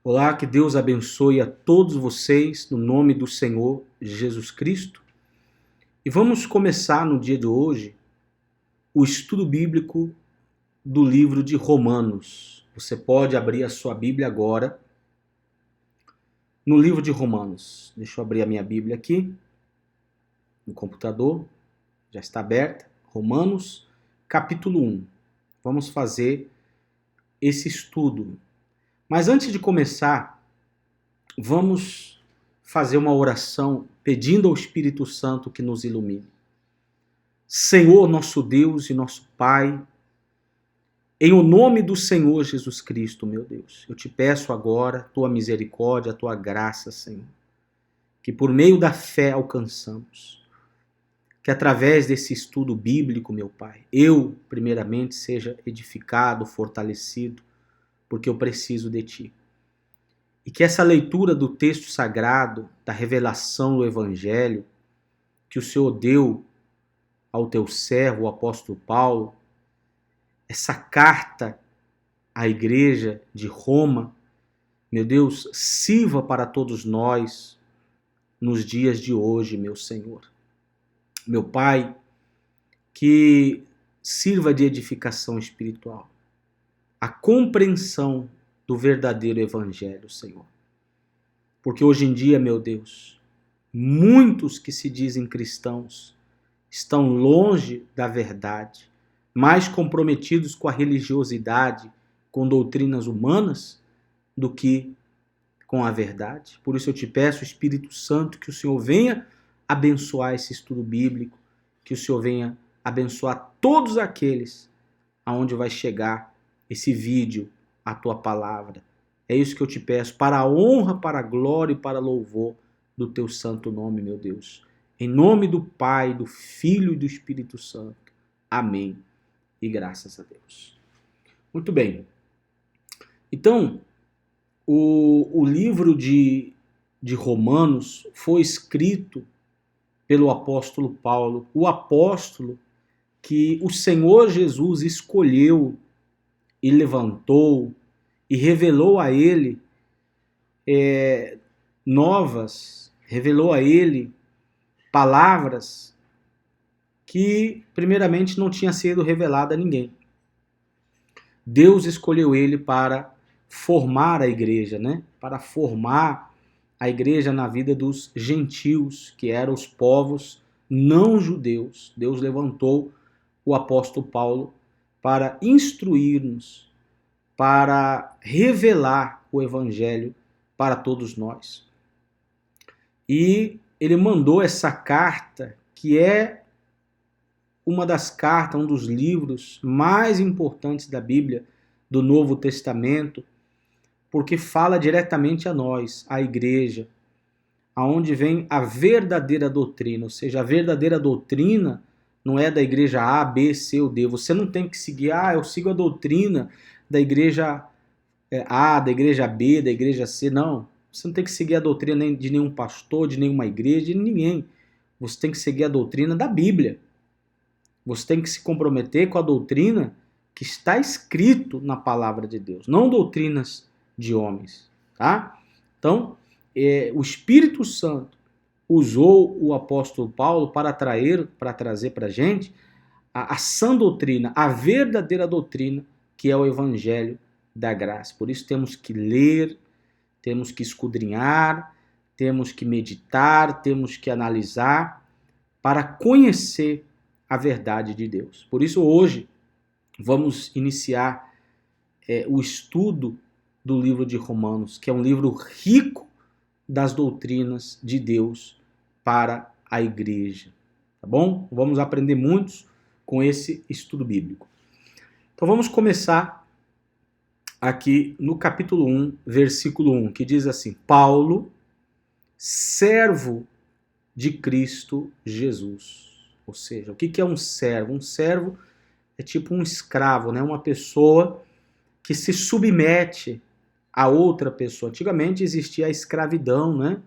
Olá, que Deus abençoe a todos vocês no nome do Senhor Jesus Cristo. E vamos começar no dia de hoje o estudo bíblico do livro de Romanos. Você pode abrir a sua Bíblia agora no livro de Romanos. Deixa eu abrir a minha Bíblia aqui no computador. Já está aberta. Romanos, capítulo 1. Vamos fazer esse estudo. Mas antes de começar, vamos fazer uma oração pedindo ao Espírito Santo que nos ilumine. Senhor, nosso Deus e nosso Pai, em o nome do Senhor Jesus Cristo, meu Deus, eu te peço agora a tua misericórdia, a tua graça, Senhor, que por meio da fé alcançamos, que através desse estudo bíblico, meu Pai, eu, primeiramente, seja edificado, fortalecido, porque eu preciso de Ti. E que essa leitura do texto sagrado, da revelação do Evangelho, que o Senhor deu ao teu servo, o apóstolo Paulo, essa carta à igreja de Roma, meu Deus, sirva para todos nós nos dias de hoje, meu Senhor. Meu Pai, que sirva de edificação espiritual, a compreensão do verdadeiro Evangelho, Senhor. Porque hoje em dia, meu Deus, muitos que se dizem cristãos estão longe da verdade, mais comprometidos com a religiosidade, com doutrinas humanas, do que com a verdade. Por isso eu te peço, Espírito Santo, que o Senhor venha abençoar esse estudo bíblico, que o Senhor venha abençoar todos aqueles aonde vai chegar esse vídeo, a tua palavra. É isso que eu te peço, para a honra, para a glória e para louvor do teu santo nome, meu Deus. Em nome do Pai, do Filho e do Espírito Santo. Amém. E graças a Deus. Muito bem. Então, o livro de Romanos foi escrito pelo apóstolo Paulo, o apóstolo que o Senhor Jesus escolheu e levantou e revelou a ele revelou a ele palavras que primeiramente não tinha sido revelada a ninguém. Deus escolheu ele para formar a igreja, né? Para formar a igreja na vida dos gentios, que eram os povos não judeus. Deus levantou o apóstolo Paulo para instruir-nos, para revelar o evangelho para todos nós. E ele mandou essa carta, que é uma das cartas, um dos livros mais importantes da Bíblia, do Novo Testamento, porque fala diretamente a nós, a igreja, aonde vem a verdadeira doutrina, ou seja, a verdadeira doutrina não é da igreja A, B, C ou D. Você não tem que seguir, eu sigo a doutrina da igreja A, da igreja B, da igreja C. Não, você não tem que seguir a doutrina de nenhum pastor, de nenhuma igreja, de ninguém. Você tem que seguir a doutrina da Bíblia. Você tem que se comprometer com a doutrina que está escrito na palavra de Deus, não doutrinas de homens, tá? Então, o Espírito Santo usou o apóstolo Paulo para trazer para a gente a sã doutrina, a verdadeira doutrina, que é o evangelho da graça. Por isso temos que ler, temos que esquadrinhar, temos que meditar, temos que analisar para conhecer a verdade de Deus. Por isso hoje vamos iniciar o estudo do livro de Romanos, que é um livro rico das doutrinas de Deus para a igreja. Tá bom? Vamos aprender muitos com esse estudo bíblico. Então vamos começar aqui no capítulo 1, versículo 1, que diz assim: Paulo, servo de Cristo Jesus. Ou seja, o que é um servo? Um servo é tipo um escravo, né? Uma pessoa que se submete a outra pessoa. Antigamente existia a escravidão, né?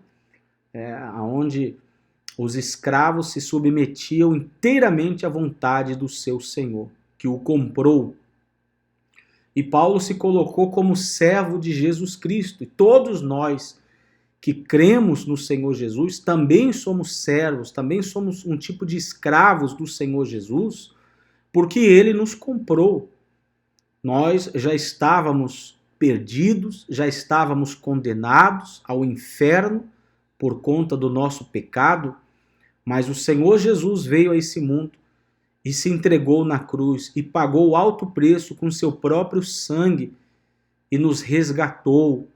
Onde os escravos se submetiam inteiramente à vontade do seu senhor, que o comprou. E Paulo se colocou como servo de Jesus Cristo. E todos nós que cremos no Senhor Jesus também somos servos, também somos um tipo de escravos do Senhor Jesus, porque ele nos comprou. Nós já estávamos perdidos, já estávamos condenados ao inferno por conta do nosso pecado, mas o Senhor Jesus veio a esse mundo e se entregou na cruz e pagou alto preço com seu próprio sangue e nos resgatou.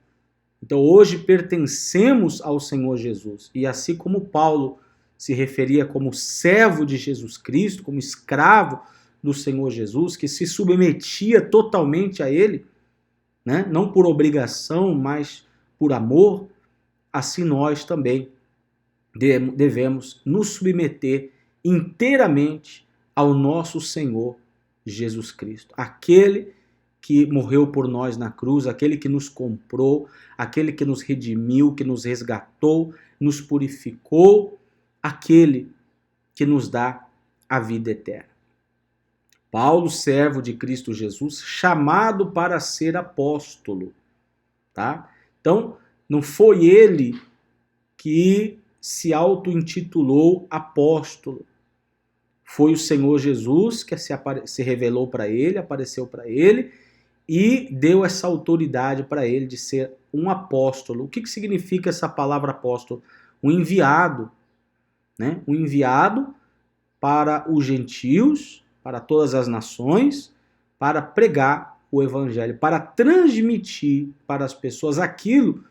Então hoje pertencemos ao Senhor Jesus. E assim como Paulo se referia como servo de Jesus Cristo, como escravo do Senhor Jesus, que se submetia totalmente a ele, né? Não por obrigação, mas por amor, assim nós também devemos nos submeter inteiramente ao nosso Senhor Jesus Cristo, aquele que morreu por nós na cruz, aquele que nos comprou, aquele que nos redimiu, que nos resgatou, nos purificou, aquele que nos dá a vida eterna. Paulo, servo de Cristo Jesus, chamado para ser apóstolo, tá? Então, não foi ele que se auto-intitulou apóstolo. Foi o Senhor Jesus que se revelou para ele, apareceu para ele e deu essa autoridade para ele de ser um apóstolo. O que significa essa palavra apóstolo? Um enviado, né? Um enviado para os gentios, para todas as nações, para pregar o evangelho, para transmitir para as pessoas aquilo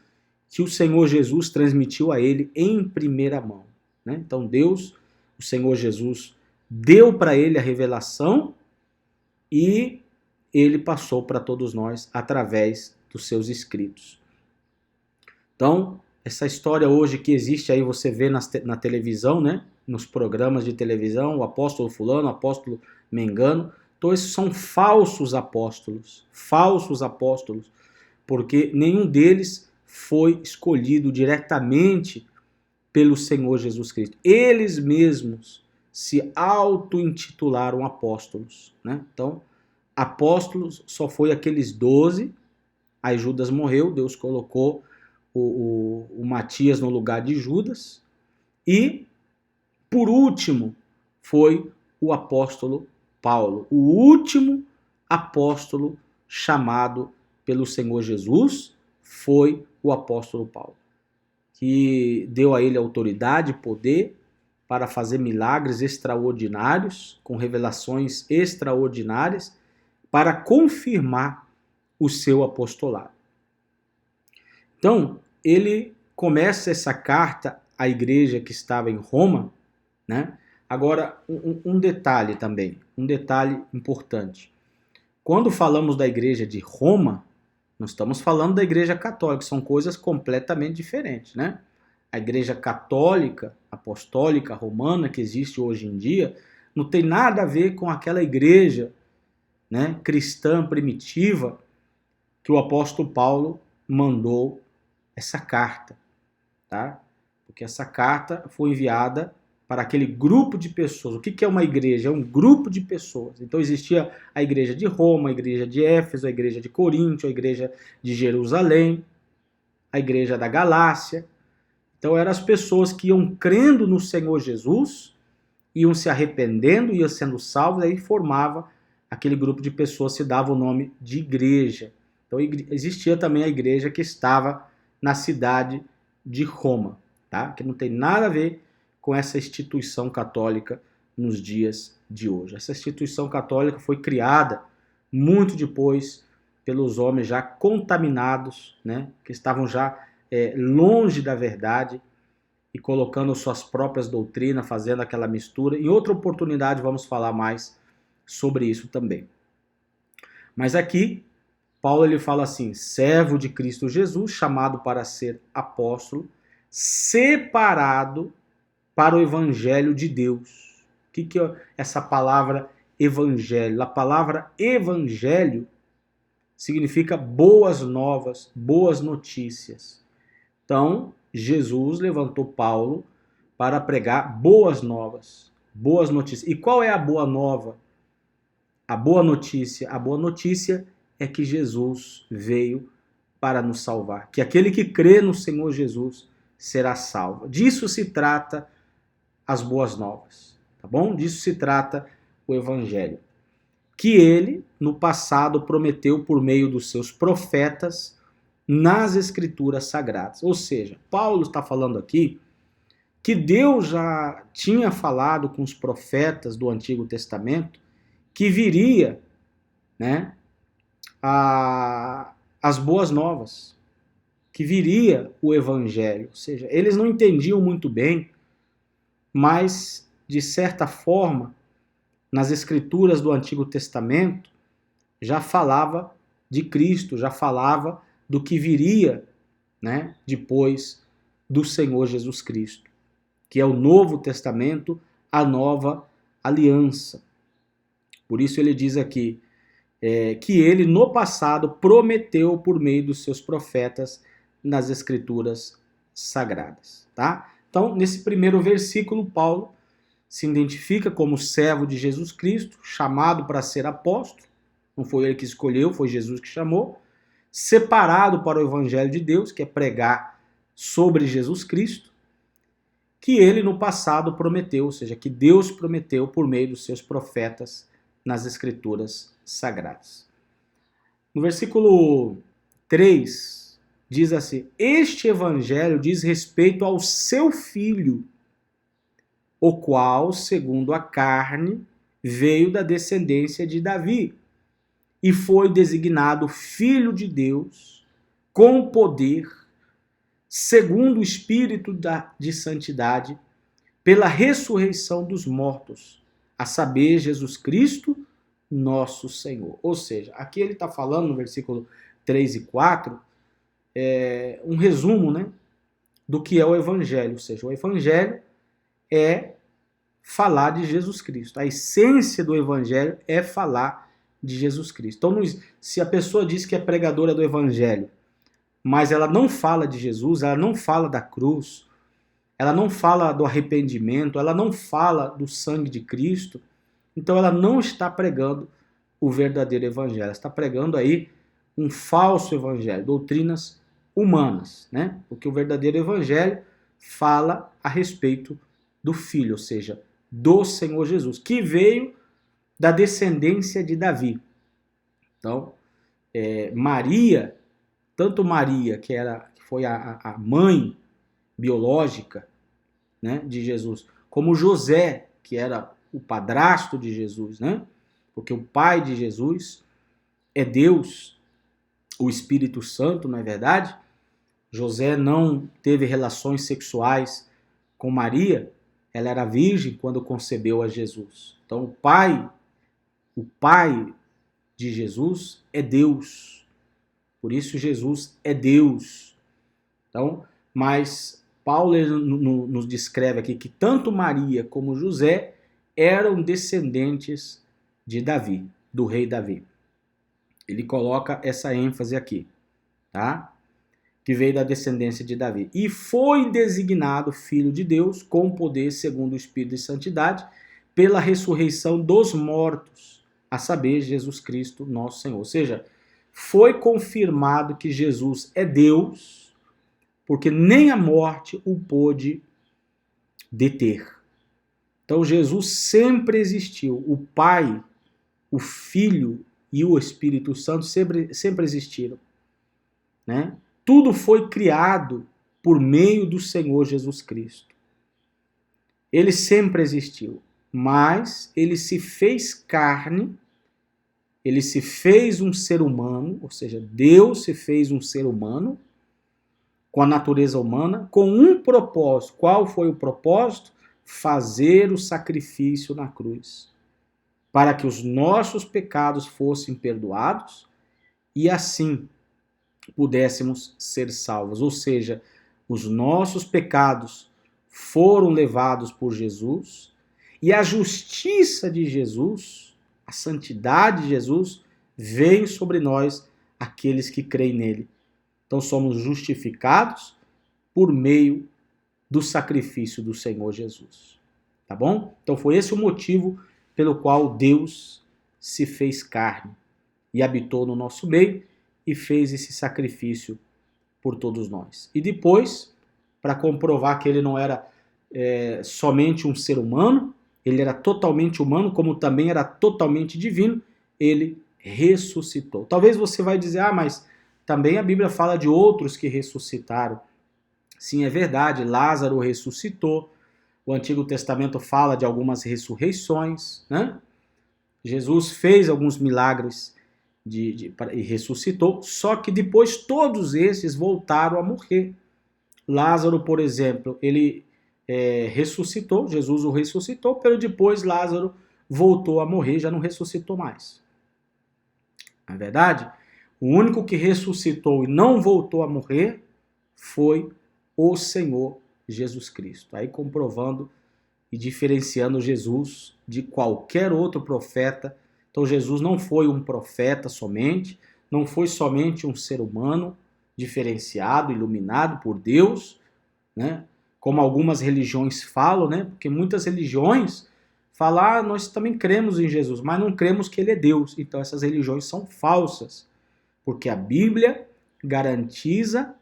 que o Senhor Jesus transmitiu a ele em primeira mão, né? Então Deus, o Senhor Jesus, deu para ele a revelação e ele passou para todos nós através dos seus escritos. Então, essa história hoje que existe aí, você vê na televisão, né? Nos programas de televisão, o apóstolo fulano, o apóstolo mengano, então esses são falsos apóstolos, porque nenhum deles foi escolhido diretamente pelo Senhor Jesus Cristo. Eles mesmos se auto-intitularam apóstolos, né? Então, apóstolos só foi aqueles 12, aí Judas morreu, Deus colocou o Matias no lugar de Judas, e, por último, foi o apóstolo Paulo, o último apóstolo chamado pelo Senhor Jesus foi o apóstolo Paulo, que deu a ele autoridade e poder para fazer milagres extraordinários, com revelações extraordinárias, para confirmar o seu apostolado. Então, ele começa essa carta à igreja que estava em Roma, né? Agora, um detalhe também, um detalhe importante. Quando falamos da igreja de Roma, nós estamos falando da igreja católica, são coisas completamente diferentes, né? A igreja católica, apostólica, romana, que existe hoje em dia, não tem nada a ver com aquela igreja, né, cristã primitiva que o apóstolo Paulo mandou essa carta, tá? Porque essa carta foi enviada para aquele grupo de pessoas. O que é uma igreja? É um grupo de pessoas. Então existia a igreja de Roma, a igreja de Éfeso, a igreja de Corinto, a igreja de Jerusalém, a igreja da Galácia. Então eram as pessoas que iam crendo no Senhor Jesus, iam se arrependendo, iam sendo salvos, aí formava aquele grupo de pessoas, se dava o nome de igreja. Então existia também a igreja que estava na cidade de Roma, tá? Que não tem nada a ver com essa instituição católica nos dias de hoje. Essa instituição católica foi criada muito depois pelos homens já contaminados, né? Que estavam já longe da verdade e colocando suas próprias doutrinas, fazendo aquela mistura. Em outra oportunidade vamos falar mais sobre isso também. Mas aqui, Paulo ele fala assim, servo de Cristo Jesus, chamado para ser apóstolo, separado para o evangelho de Deus. O que é essa palavra evangelho? A palavra evangelho significa boas novas, boas notícias. Então, Jesus levantou Paulo para pregar boas novas, boas notícias. E qual é a boa nova? A boa notícia é que Jesus veio para nos salvar, que aquele que crê no Senhor Jesus será salvo. Disso se trata as boas novas, tá bom? Disso se trata o Evangelho. Que ele, no passado, prometeu por meio dos seus profetas nas Escrituras Sagradas. Ou seja, Paulo está falando aqui que Deus já tinha falado com os profetas do Antigo Testamento que viria, né, as boas novas, que viria o Evangelho. Ou seja, eles não entendiam muito bem, mas, de certa forma, nas Escrituras do Antigo Testamento, já falava de Cristo, já falava do que viria, né, depois do Senhor Jesus Cristo, que é o Novo Testamento, a nova aliança. Por isso ele diz aqui que ele, no passado, prometeu por meio dos seus profetas nas Escrituras Sagradas. Tá? Então, nesse primeiro versículo, Paulo se identifica como servo de Jesus Cristo, chamado para ser apóstolo. Não foi ele que escolheu, foi Jesus que chamou. Separado para o Evangelho de Deus, que é pregar sobre Jesus Cristo, que ele no passado prometeu, ou seja, que Deus prometeu por meio dos seus profetas nas Escrituras Sagradas. No versículo 3, diz assim: este Evangelho diz respeito ao seu Filho, o qual, segundo a carne, veio da descendência de Davi, e foi designado Filho de Deus, com poder, segundo o Espírito de santidade, pela ressurreição dos mortos, a saber, Jesus Cristo, nosso Senhor. Ou seja, aqui ele está falando no versículo 3 e 4, um resumo, né, do que é o Evangelho. Ou seja, o Evangelho é falar de Jesus Cristo. A essência do Evangelho é falar de Jesus Cristo. Então, se a pessoa diz que é pregadora do Evangelho, mas ela não fala de Jesus, ela não fala da cruz, ela não fala do arrependimento, ela não fala do sangue de Cristo, então ela não está pregando o verdadeiro Evangelho. Ela está pregando aí um falso Evangelho, doutrinas humanas, né? Porque o verdadeiro Evangelho fala a respeito do Filho, ou seja, do Senhor Jesus, que veio da descendência de Davi. Então, Maria, tanto Maria, que foi a mãe biológica, né, de Jesus, como José, que era o padrasto de Jesus, né? Porque o pai de Jesus é Deus, o Espírito Santo, não é verdade? José não teve relações sexuais com Maria, ela era virgem quando concebeu a Jesus. Então o pai de Jesus é Deus. Por isso Jesus é Deus. Então, mas Paulo nos descreve aqui que tanto Maria como José eram descendentes de Davi, do rei Davi. Ele coloca essa ênfase aqui, tá? Que veio da descendência de Davi. E foi designado Filho de Deus com poder segundo o Espírito de Santidade pela ressurreição dos mortos, a saber, Jesus Cristo, nosso Senhor. Ou seja, foi confirmado que Jesus é Deus, porque nem a morte o pôde deter. Então Jesus sempre existiu. O Pai, o Filho e o Espírito Santo sempre existiram, né? Tudo foi criado por meio do Senhor Jesus Cristo. Ele sempre existiu, mas ele se fez carne, ele se fez um ser humano, ou seja, Deus se fez um ser humano, com a natureza humana, com um propósito. Qual foi o propósito? Fazer o sacrifício na cruz, para que os nossos pecados fossem perdoados e assim pudéssemos ser salvos. Ou seja, os nossos pecados foram levados por Jesus e a justiça de Jesus, a santidade de Jesus, vem sobre nós, aqueles que creem nele. Então somos justificados por meio do sacrifício do Senhor Jesus. Tá bom? Então foi esse o motivo pelo qual Deus se fez carne. e habitou no nosso meio e fez esse sacrifício por todos nós. E depois, para comprovar que ele não era somente um ser humano, ele era totalmente humano, como também era totalmente divino, ele ressuscitou. Talvez você vai dizer, mas também a Bíblia fala de outros que ressuscitaram. Sim, é verdade, Lázaro ressuscitou, o Antigo Testamento fala de algumas ressurreições, né? Jesus fez alguns milagres e ressuscitou, só que depois todos esses voltaram a morrer. Lázaro, por exemplo, ele ressuscitou, Jesus o ressuscitou, pero depois Lázaro voltou a morrer, já não ressuscitou mais. Na verdade, o único que ressuscitou e não voltou a morrer foi o Senhor Jesus Cristo. Aí comprovando e diferenciando Jesus de qualquer outro profeta. Então Jesus não foi um profeta somente, não foi somente um ser humano diferenciado, iluminado por Deus, né? Como algumas religiões falam, né? Porque muitas religiões falam, nós também cremos em Jesus, mas não cremos que ele é Deus. Então essas religiões são falsas, porque a Bíblia garantiza,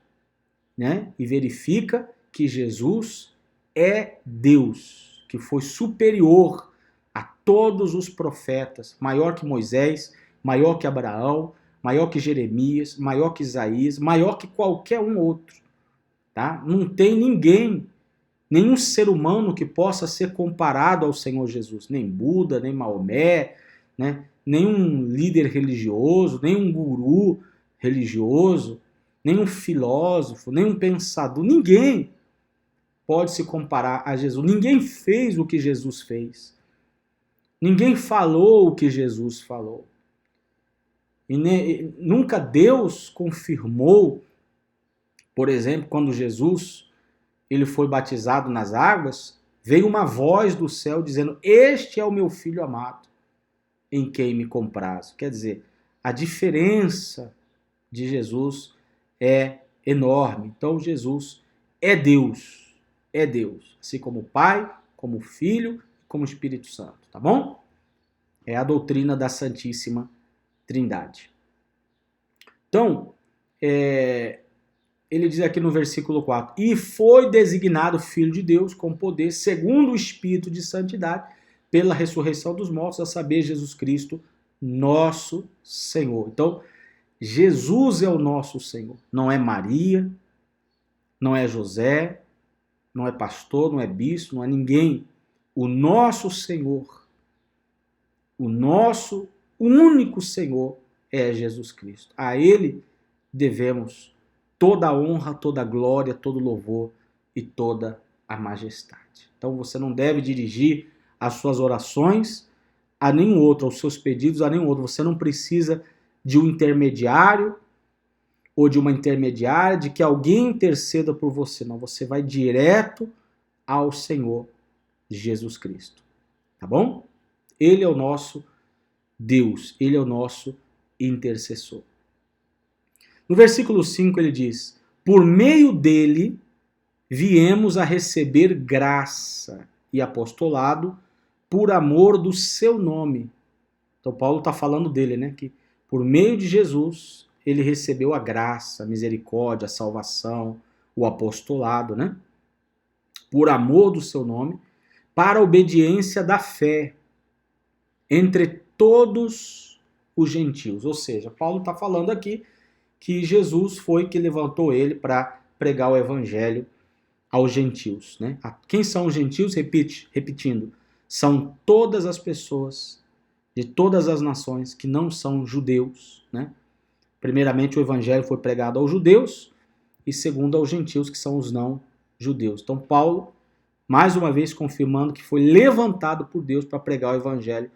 né, e verifica que Jesus é Deus, que foi superior a todos os profetas, maior que Moisés, maior que Abraão, maior que Jeremias, maior que Isaías, maior que qualquer um outro. Tá? Não tem ninguém, nenhum ser humano que possa ser comparado ao Senhor Jesus, nem Buda, nem Maomé, né? Nenhum líder religioso, nenhum guru religioso, nenhum filósofo, nenhum pensador, ninguém pode se comparar a Jesus. Ninguém fez o que Jesus fez. Ninguém falou o que Jesus falou. E nunca Deus confirmou, por exemplo, quando Jesus ele foi batizado nas águas, veio uma voz do céu dizendo: "Este é o meu filho amado, em quem me comprazo." Quer dizer, a diferença de Jesus é enorme. Então Jesus é Deus, assim como o Pai, como o Filho, como o Espírito Santo, tá bom? É a doutrina da Santíssima Trindade. Então, ele diz aqui no versículo 4, e foi designado Filho de Deus com poder, segundo o Espírito de Santidade, pela ressurreição dos mortos, a saber, Jesus Cristo, nosso Senhor. Então, Jesus é o nosso Senhor, não é Maria, não é José, não é pastor, não é bispo, não é ninguém. O nosso Senhor, o nosso único Senhor é Jesus Cristo. A Ele devemos toda a honra, toda a glória, todo o louvor e toda a majestade. Então você não deve dirigir as suas orações a nenhum outro, aos seus pedidos a nenhum outro. Você não precisa de um intermediário ou de uma intermediária, de que alguém interceda por você. Não, você vai direto ao Senhor Jesus Cristo. Tá bom? Ele é o nosso Deus, ele é o nosso intercessor. No versículo 5 ele diz: por meio dele viemos a receber graça e apostolado por amor do seu nome. Então Paulo está falando dele, né? Que por meio de Jesus ele recebeu a graça, a misericórdia, a salvação, o apostolado, né? Por amor do seu nome, para a obediência da fé entre todos os gentios. Ou seja, Paulo está falando aqui que Jesus foi que levantou ele para pregar o evangelho aos gentios, né? Quem são os gentios? Repetindo, são todas as pessoas de todas as nações que não são judeus, né? Primeiramente o evangelho foi pregado aos judeus e segundo aos gentios, que são os não judeus. Então Paulo, mais uma vez confirmando que foi levantado por Deus para pregar o evangelho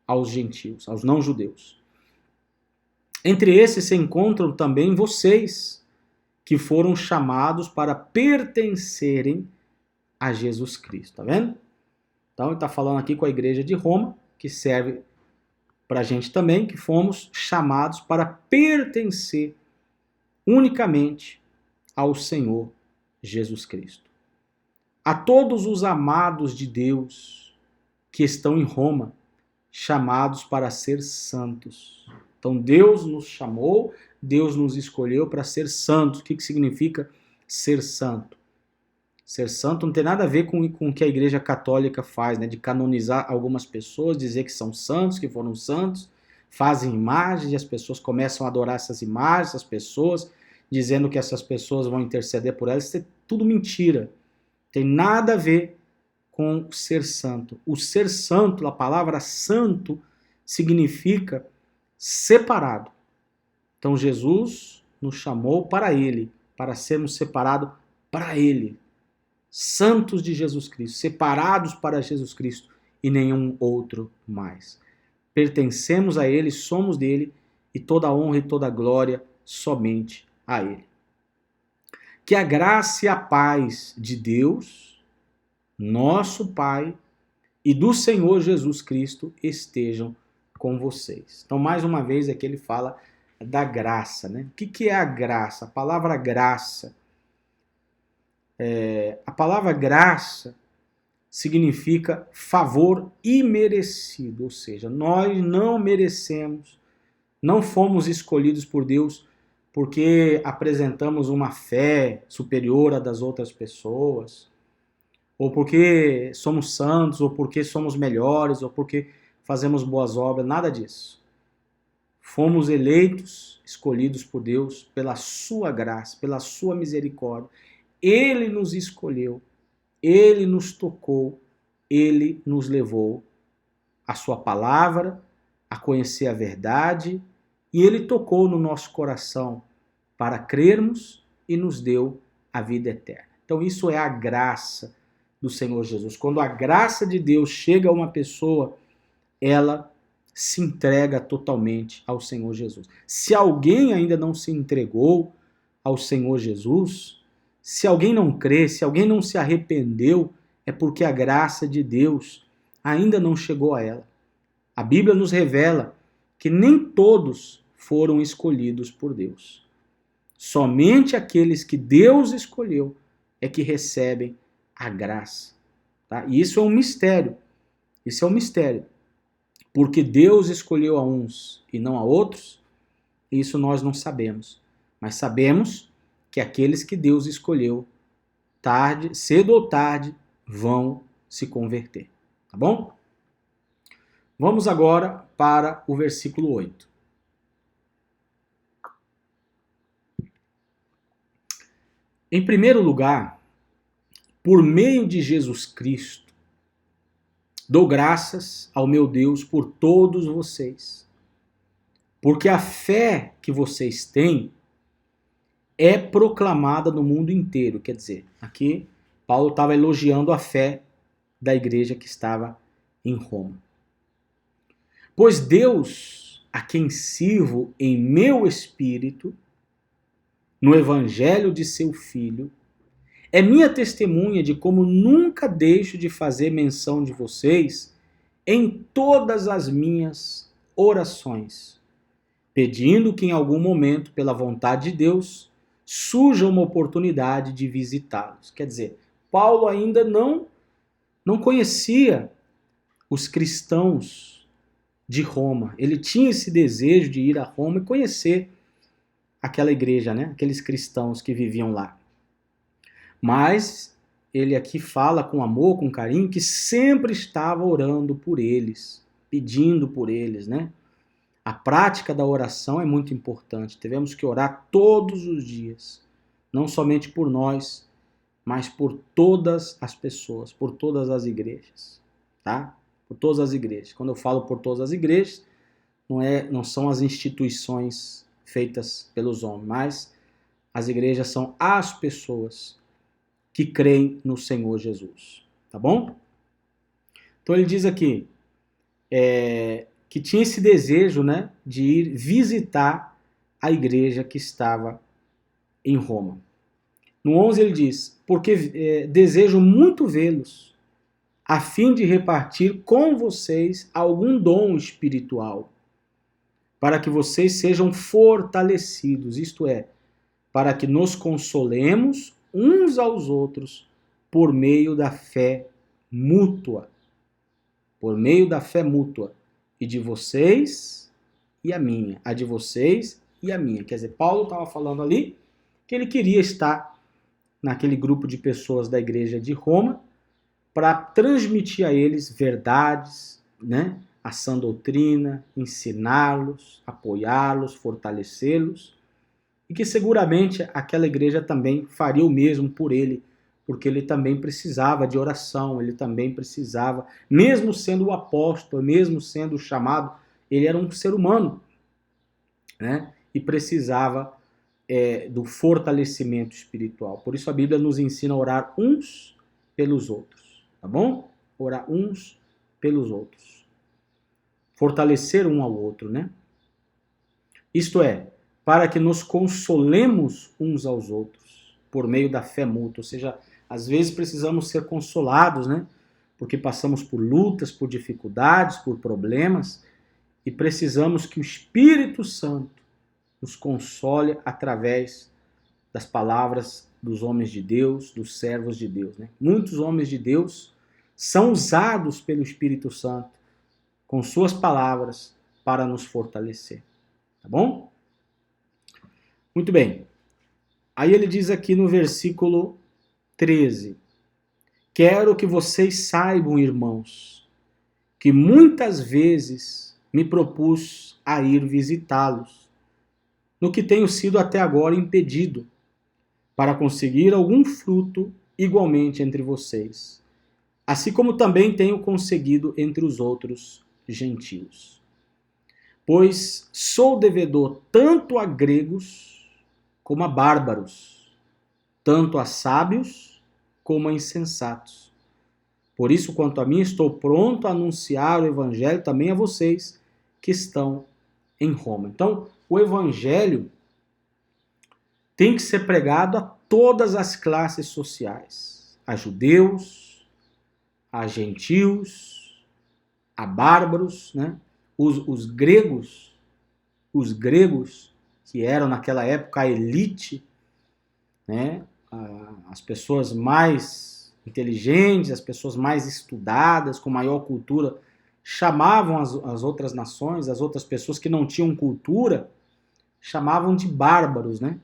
aos gentios, aos não judeus. Entre esses se encontram também vocês, que foram chamados para pertencerem a Jesus Cristo, tá vendo? Então ele está falando aqui com a igreja de Roma, que serve para a gente também, que fomos chamados para pertencer unicamente ao Senhor Jesus Cristo. A todos os amados de Deus que estão em Roma, chamados para ser santos. Então Deus nos chamou, Deus nos escolheu para ser santos. O que significa ser santo? Ser santo não tem nada a ver com o que a Igreja Católica faz, né? De canonizar algumas pessoas, dizer que são santos, que foram santos, fazem imagens e as pessoas começam a adorar essas imagens, essas pessoas, dizendo que essas pessoas vão interceder por elas. Isso é tudo mentira. Tem nada a ver com ser santo. O ser santo, a palavra santo, significa separado. Então Jesus nos chamou para Ele, para sermos separados para Ele. Santos de Jesus Cristo, separados para Jesus Cristo e nenhum outro mais. Pertencemos a Ele, somos dele e toda a honra e toda a glória somente a Ele. Que a graça e a paz de Deus, nosso Pai, e do Senhor Jesus Cristo estejam com vocês. Então, mais uma vez, aqui ele fala da graça, né? O que é a graça? A palavra graça. A palavra graça significa favor imerecido, ou seja, nós não merecemos, não fomos escolhidos por Deus porque apresentamos uma fé superior à das outras pessoas, ou porque somos santos, ou porque somos melhores, ou porque fazemos boas obras, nada disso. Fomos eleitos, escolhidos por Deus pela sua graça, pela sua misericórdia. Ele nos escolheu, Ele nos tocou, Ele nos levou a sua palavra, a conhecer a verdade, e Ele tocou no nosso coração para crermos e nos deu a vida eterna. Então isso é a graça do Senhor Jesus. Quando a graça de Deus chega a uma pessoa, ela se entrega totalmente ao Senhor Jesus. Se alguém ainda não se entregou ao Senhor Jesus, se alguém não crê, se alguém não se arrependeu, é porque a graça de Deus ainda não chegou a ela. A Bíblia nos revela que nem todos foram escolhidos por Deus. Somente aqueles que Deus escolheu é que recebem a graça. Tá? E isso é um mistério. Isso é um mistério. Porque Deus escolheu a uns e não a outros, isso nós não sabemos. Mas sabemos que aqueles que Deus escolheu, cedo ou tarde, vão se converter. Tá bom? Vamos agora para o versículo 8. Em primeiro lugar, por meio de Jesus Cristo, dou graças ao meu Deus por todos vocês, porque a fé que vocês têm é proclamada no mundo inteiro. Quer dizer, aqui Paulo estava elogiando a fé da igreja que estava em Roma. Pois Deus, a quem sirvo em meu espírito, no evangelho de seu Filho, é minha testemunha de como nunca deixo de fazer menção de vocês em todas as minhas orações, pedindo que em algum momento, pela vontade de Deus, surja uma oportunidade de visitá-los. Quer dizer, Paulo ainda não conhecia os cristãos de Roma. Ele tinha esse desejo de ir a Roma e conhecer aquela igreja, né? Aqueles cristãos que viviam lá. Mas ele aqui fala com amor, com carinho, que sempre estava orando por eles, pedindo por eles, né? A prática da oração é muito importante. Devemos que orar todos os dias, não somente por nós, mas por todas as pessoas, por todas as igrejas, tá? Por todas as igrejas. Quando eu falo por todas as igrejas, não são as instituições feitas pelos homens, mas as igrejas são as pessoas que creem no Senhor Jesus, tá bom? Então ele diz aqui que tinha esse desejo, né, de ir visitar a igreja que estava em Roma. No 11 ele diz, porque desejo muito vê-los, a fim de repartir com vocês algum dom espiritual, para que vocês sejam fortalecidos, isto é, para que nos consolemos uns aos outros por meio da fé mútua. Por meio da fé mútua. E de vocês e a minha, a de vocês e a minha. Quer dizer, Paulo estava falando ali que ele queria estar naquele grupo de pessoas da igreja de Roma para transmitir a eles verdades, né? A sã doutrina, ensiná-los, apoiá-los, fortalecê-los, e que seguramente aquela igreja também faria o mesmo por ele, porque ele também precisava de oração, ele também precisava, mesmo sendo o apóstolo, mesmo sendo chamado, ele era um ser humano, né? E precisava do fortalecimento espiritual. Por isso a Bíblia nos ensina a orar uns pelos outros, tá bom? Orar uns pelos outros. Fortalecer um ao outro, né? Isto é, para que nos consolemos uns aos outros, por meio da fé mútua. Ou seja, às vezes precisamos ser consolados, né? Porque passamos por lutas, por dificuldades, por problemas, e precisamos que o Espírito Santo nos console através das palavras dos homens de Deus, dos servos de Deus, né? Muitos homens de Deus são usados pelo Espírito Santo com suas palavras para nos fortalecer. Tá bom? Muito bem. Aí ele diz aqui no versículo 13: quero que vocês saibam, irmãos, que muitas vezes me propus a ir visitá-los, no que tenho sido até agora impedido, para conseguir algum fruto igualmente entre vocês, assim como também tenho conseguido entre os outros gentios. Pois sou devedor tanto a gregos como a bárbaros, tanto a sábios como a insensatos. Por isso, quanto a mim, estou pronto a anunciar o evangelho também a vocês que estão em Roma. Então, o evangelho tem que ser pregado a todas as classes sociais, a judeus, a gentios, a bárbaros, né? Os gregos, que eram naquela época a elite, né? As pessoas mais inteligentes, as pessoas mais estudadas, com maior cultura, chamavam as outras nações, as outras pessoas que não tinham cultura, chamavam de bárbaros, né?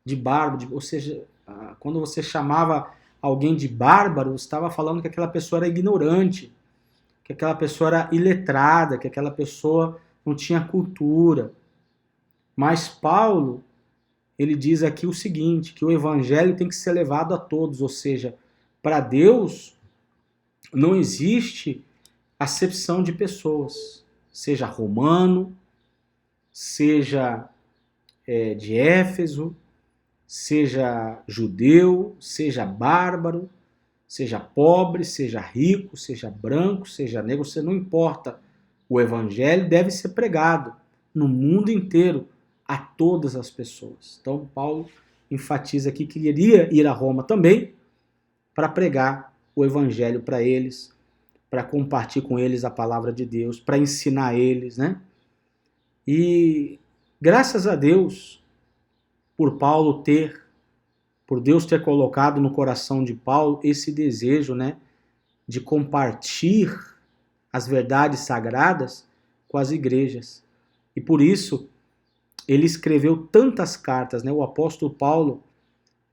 De bárbaro, ou seja, quando você chamava alguém de bárbaro, você estava falando que aquela pessoa era ignorante, que aquela pessoa era iletrada, que aquela pessoa não tinha cultura. Mas Paulo, ele diz aqui o seguinte, que o evangelho tem que ser levado a todos, ou seja, para Deus não existe acepção de pessoas, seja romano, seja de Éfeso, seja judeu, seja bárbaro, seja pobre, seja rico, seja branco, seja negro, você não importa. O evangelho deve ser pregado no mundo inteiro a todas as pessoas. Então Paulo enfatiza aqui que iria ir a Roma também para pregar o evangelho para eles, para compartilhar com eles a palavra de Deus, para ensinar eles, né? E graças a Deus por Deus ter colocado no coração de Paulo esse desejo, né, de compartilhar as verdades sagradas com as igrejas. E por isso ele escreveu tantas cartas, né? O apóstolo Paulo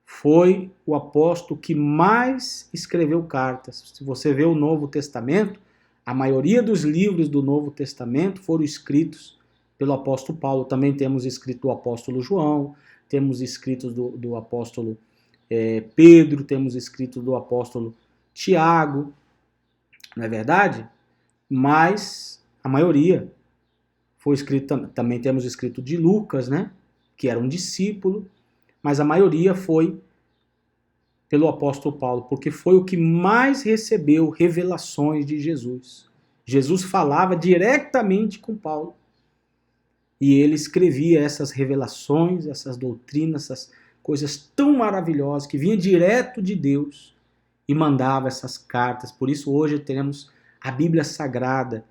foi o apóstolo que mais escreveu cartas. Se você vê o Novo Testamento, a maioria dos livros do Novo Testamento foram escritos pelo apóstolo Paulo. Também temos escrito o apóstolo João, temos escritos do apóstolo Pedro, temos escritos do apóstolo Tiago, não é verdade? Mas a maioria foi escrito, também temos escrito de Lucas, né? Que era um discípulo, mas a maioria foi pelo apóstolo Paulo, porque foi o que mais recebeu revelações de Jesus. Jesus falava diretamente com Paulo. E ele escrevia essas revelações, essas doutrinas, essas coisas tão maravilhosas que vinha direto de Deus e mandava essas cartas. Por isso hoje temos a Bíblia Sagrada,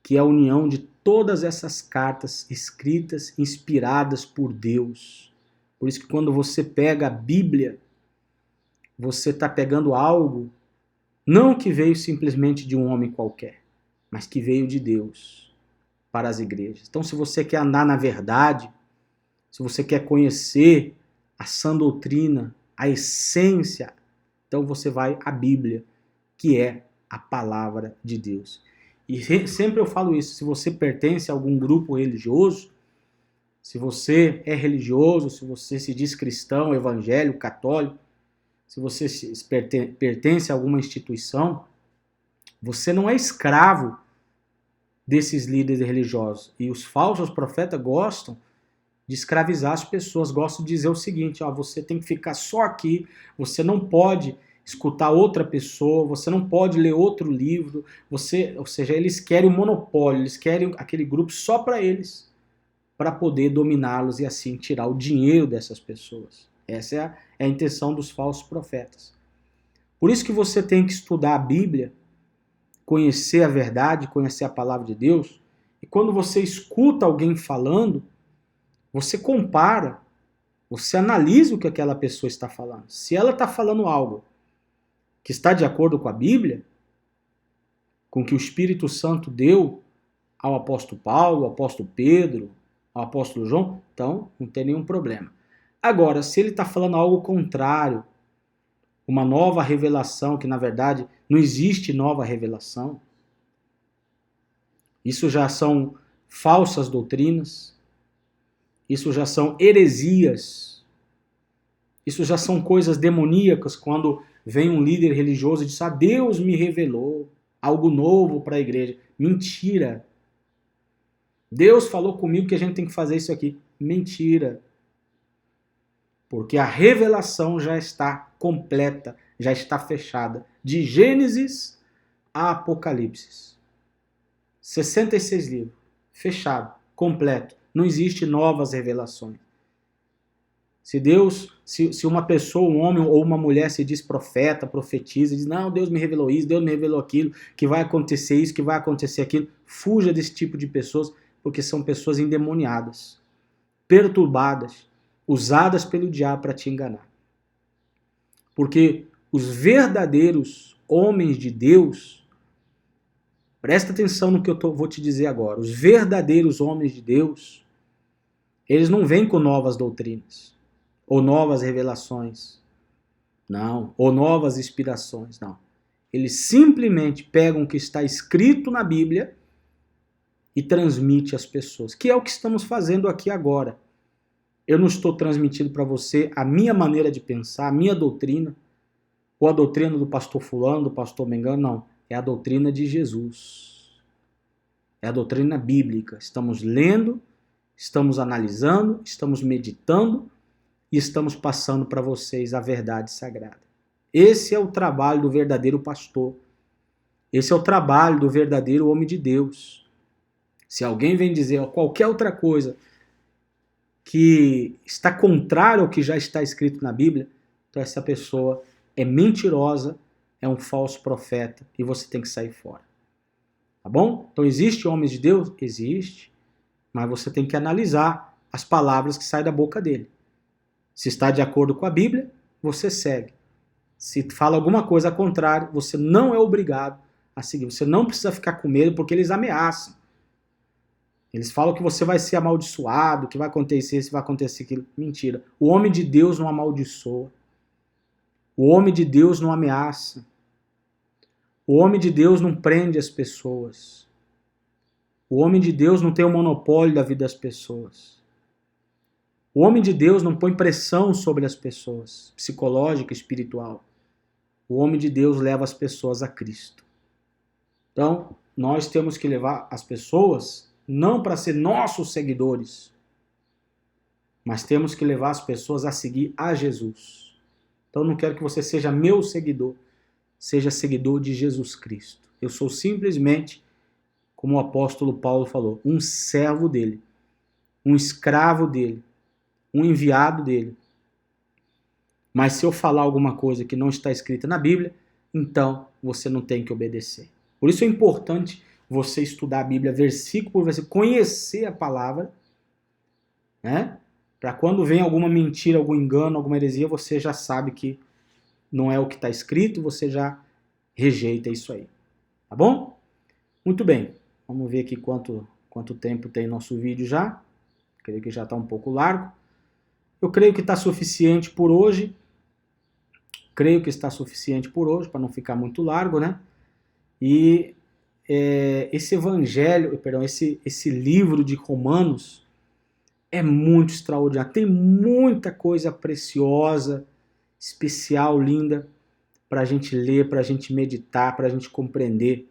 que é a união de todas essas cartas escritas, inspiradas por Deus. Por isso que quando você pega a Bíblia, você está pegando algo, não que veio simplesmente de um homem qualquer, mas que veio de Deus, para as igrejas. Então, se você quer andar na verdade, se você quer conhecer a sã doutrina, a essência, então você vai à Bíblia, que é a palavra de Deus. E sempre eu falo isso, se você pertence a algum grupo religioso, se você é religioso, se você se diz cristão, evangélico, católico, se você pertence a alguma instituição, você não é escravo desses líderes religiosos. E os falsos profetas gostam de escravizar as pessoas, gostam de dizer o seguinte, ó, você tem que ficar só aqui, você não pode escutar outra pessoa, você não pode ler outro livro, ou seja, eles querem o monopólio, eles querem aquele grupo só para eles, para poder dominá-los e assim tirar o dinheiro dessas pessoas. Essa é a intenção dos falsos profetas. Por isso que você tem que estudar a Bíblia, conhecer a verdade, conhecer a palavra de Deus, e quando você escuta alguém falando, você compara, você analisa o que aquela pessoa está falando. Se ela está falando algo que está de acordo com a Bíblia, com o que o Espírito Santo deu ao apóstolo Paulo, ao apóstolo Pedro, ao apóstolo João, então não tem nenhum problema. Agora, se ele está falando algo contrário, uma nova revelação, que na verdade não existe nova revelação, isso já são falsas doutrinas, isso já são heresias, isso já são coisas demoníacas, quando vem um líder religioso e diz, Deus me revelou algo novo para a igreja. Mentira! Deus falou comigo que a gente tem que fazer isso aqui. Mentira! Porque a revelação já está completa, já está fechada. De Gênesis a Apocalipse. 66 livros. Fechado, completo. Não existe novas revelações. Se uma pessoa, um homem ou uma mulher se diz profeta, profetiza, diz, não, Deus me revelou isso, Deus me revelou aquilo, que vai acontecer isso, que vai acontecer aquilo, fuja desse tipo de pessoas, porque são pessoas endemoniadas, perturbadas, usadas pelo diabo para te enganar. Porque os verdadeiros homens de Deus, presta atenção no que eu vou te dizer agora, os verdadeiros homens de Deus, eles não vêm com novas doutrinas, ou novas revelações, não, ou novas inspirações, não. Eles simplesmente pegam o que está escrito na Bíblia e transmitem às pessoas, que é o que estamos fazendo aqui agora. Eu não estou transmitindo para você a minha maneira de pensar, a minha doutrina, ou a doutrina do pastor fulano, do pastor mengano, não. É a doutrina de Jesus. É a doutrina bíblica. Estamos lendo, estamos analisando, estamos meditando e estamos passando para vocês a verdade sagrada. Esse é o trabalho do verdadeiro pastor. Esse é o trabalho do verdadeiro homem de Deus. Se alguém vem dizer qualquer outra coisa que está contrário ao que já está escrito na Bíblia, então essa pessoa é mentirosa, é um falso profeta e você tem que sair fora. Tá bom? Então existe homens de Deus? Existe, mas você tem que analisar as palavras que saem da boca dele. Se está de acordo com a Bíblia, você segue. Se fala alguma coisa ao contrário, você não é obrigado a seguir. Você não precisa ficar com medo porque eles ameaçam. Eles falam que você vai ser amaldiçoado, que vai acontecer isso, vai acontecer aquilo. Mentira. O homem de Deus não amaldiçoa. O homem de Deus não ameaça. O homem de Deus não prende as pessoas. O homem de Deus não tem o monopólio da vida das pessoas. O homem de Deus não põe pressão sobre as pessoas, psicológica, espiritual. O homem de Deus leva as pessoas a Cristo. Então, nós temos que levar as pessoas não para ser nossos seguidores, mas temos que levar as pessoas a seguir a Jesus. Então, não quero que você seja meu seguidor, seja seguidor de Jesus Cristo. Eu sou simplesmente, como o apóstolo Paulo falou, um servo dele, um escravo dele, um enviado dele. Mas se eu falar alguma coisa que não está escrita na Bíblia, então você não tem que obedecer. Por isso é importante você estudar a Bíblia versículo por versículo, conhecer a palavra, né? Para quando vem alguma mentira, algum engano, alguma heresia, você já sabe que não é o que está escrito, você já rejeita isso aí. Tá bom? Muito bem. Vamos ver aqui quanto quanto tempo tem nosso vídeo já. Creio que já está um pouco largo. Eu creio que está suficiente por hoje. Creio que está suficiente por hoje, para não ficar muito largo, né? E esse evangelho, perdão, esse livro de Romanos é muito extraordinário. Tem muita coisa preciosa, especial, linda, para a gente ler, para a gente meditar, para a gente compreender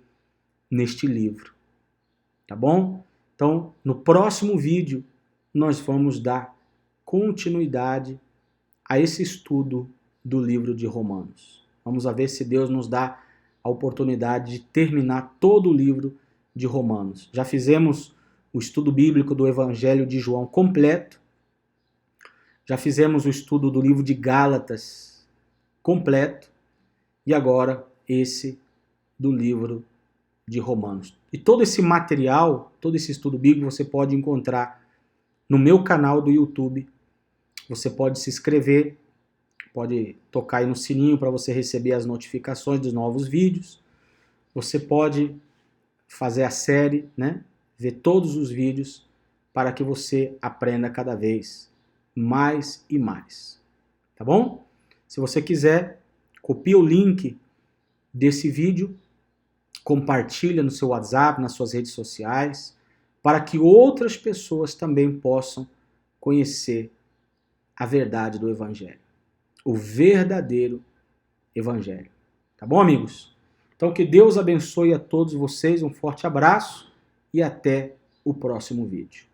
neste livro. Tá bom? Então, no próximo vídeo, nós vamos dar continuidade a esse estudo do livro de Romanos. Vamos ver se Deus nos dá a oportunidade de terminar todo o livro de Romanos. Já fizemos o estudo bíblico do Evangelho de João completo. Já fizemos o estudo do livro de Gálatas completo. E agora esse do livro de Romanos. E todo esse material, todo esse estudo bíblico você pode encontrar no meu canal do YouTube. Você pode se inscrever, pode tocar aí no sininho para você receber as notificações dos novos vídeos. Você pode fazer a série, né? Ver todos os vídeos para que você aprenda cada vez mais e mais. Tá bom? Se você quiser, copia o link desse vídeo, compartilha no seu WhatsApp, nas suas redes sociais, para que outras pessoas também possam conhecer a verdade do Evangelho. O verdadeiro Evangelho. Tá bom, amigos? Então, que Deus abençoe a todos vocês, um forte abraço e até o próximo vídeo.